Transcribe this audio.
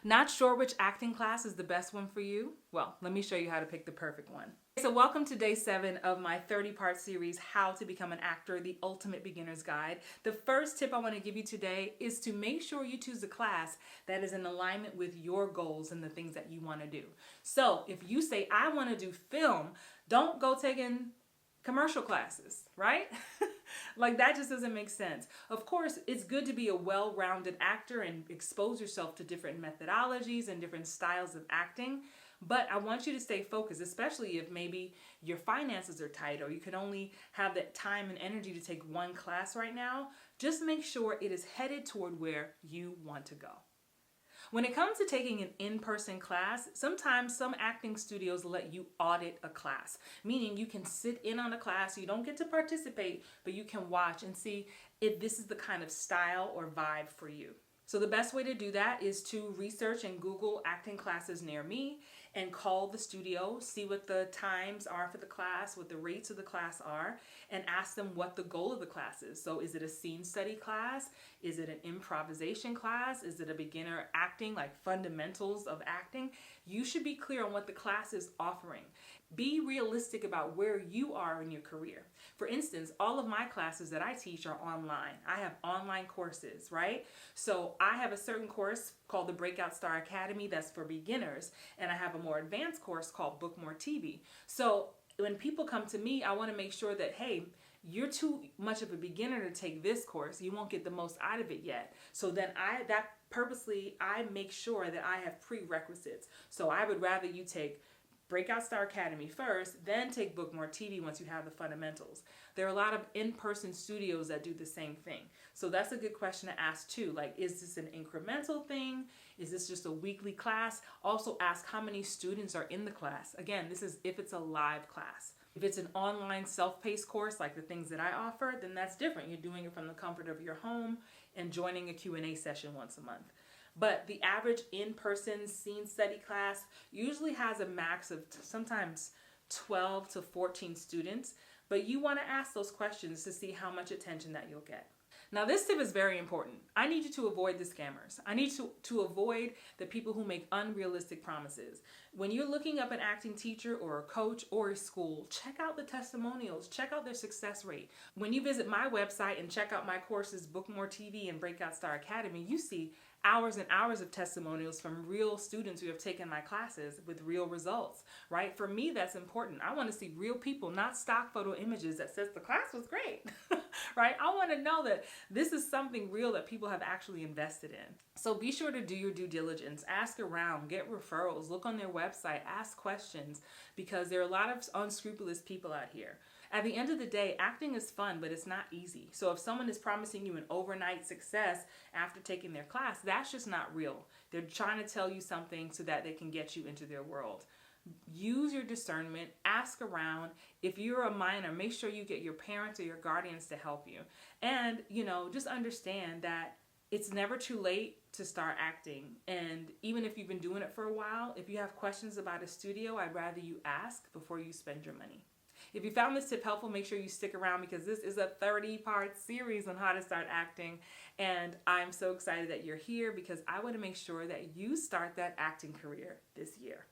Not sure which acting class is the best one for you? Well, let me show you how to pick the perfect one. So welcome to day 7 of my 30-part series, How to Become an Actor, the Ultimate Beginner's Guide. The first tip I want to give you today is to make sure you choose a class that is in alignment with your goals and the things that you want to do. So if you say, I want to do film, don't go taking commercial classes, right? Like that just doesn't make sense. Of course, it's good to be a well-rounded actor and expose yourself to different methodologies and different styles of acting. But I want you to stay focused, especially if maybe your finances are tight or you can only have that time and energy to take one class right now. Just make sure it is headed toward where you want to go. When it comes to taking an in-person class, sometimes some acting studios let you audit a class, meaning you can sit in on a class, you don't get to participate, but you can watch and see if this is the kind of style or vibe for you. So the best way to do that is to research and Google acting classes near me and call the studio, see what the times are for the class, what the rates of the class are, and ask them what the goal of the class is. So is it a scene study class? Is it an improvisation class? Is it a beginner acting, like fundamentals of acting? You should be clear on what the class is offering. Be realistic about where you are in your career. For instance, all of my classes that I teach are online. I have online courses, right? So I have a certain course called the Breakout Star Academy that's for beginners, and I have a more advanced course called Book More TV. So when people come to me, I want to make sure that, hey, you're too much of a beginner to take this course. You won't get the most out of it yet. So then I make sure that I have prerequisites. So I would rather you take Breakout Star Academy first, then take Book More TV once you have the fundamentals. There are a lot of in-person studios that do the same thing. So that's a good question to ask too. Like, is this an incremental thing? Is this just a weekly class? Also ask how many students are in the class. Again, this is if it's a live class. If it's an online self-paced course like the things that I offer, then that's different. You're doing it from the comfort of your home and joining a Q&A session once a month. But the average in-person scene study class usually has a max of sometimes 12 to 14 students, but you want to ask those questions to see how much attention that you'll get. Now this tip is very important. I need you to avoid the scammers. I need to avoid the people who make unrealistic promises. When you're looking up an acting teacher or a coach or a school, check out the testimonials, check out their success rate. When you visit my website and check out my courses, Book More TV and Breakout Star Academy, you see hours and hours of testimonials from real students who have taken my classes with real results, right? For me, that's important. I want to see real people, not stock photo images that says the class was great, right? I want to know that this is something real that people have actually invested in. So be sure to do your due diligence, ask around, get referrals, look on their website, ask questions, because there are a lot of unscrupulous people out here. At the end of the day, acting is fun, but it's not easy. So if someone is promising you an overnight success after taking their class, that's just not real. They're trying to tell you something so that they can get you into their world. Use your discernment, ask around. If you're a minor, make sure you get your parents or your guardians to help you. And, just understand that it's never too late to start acting. And even if you've been doing it for a while, if you have questions about a studio, I'd rather you ask before you spend your money. If you found this tip helpful, make sure you stick around because this is a 30-part series on how to start acting. And I'm so excited that you're here because I want to make sure that you start that acting career this year.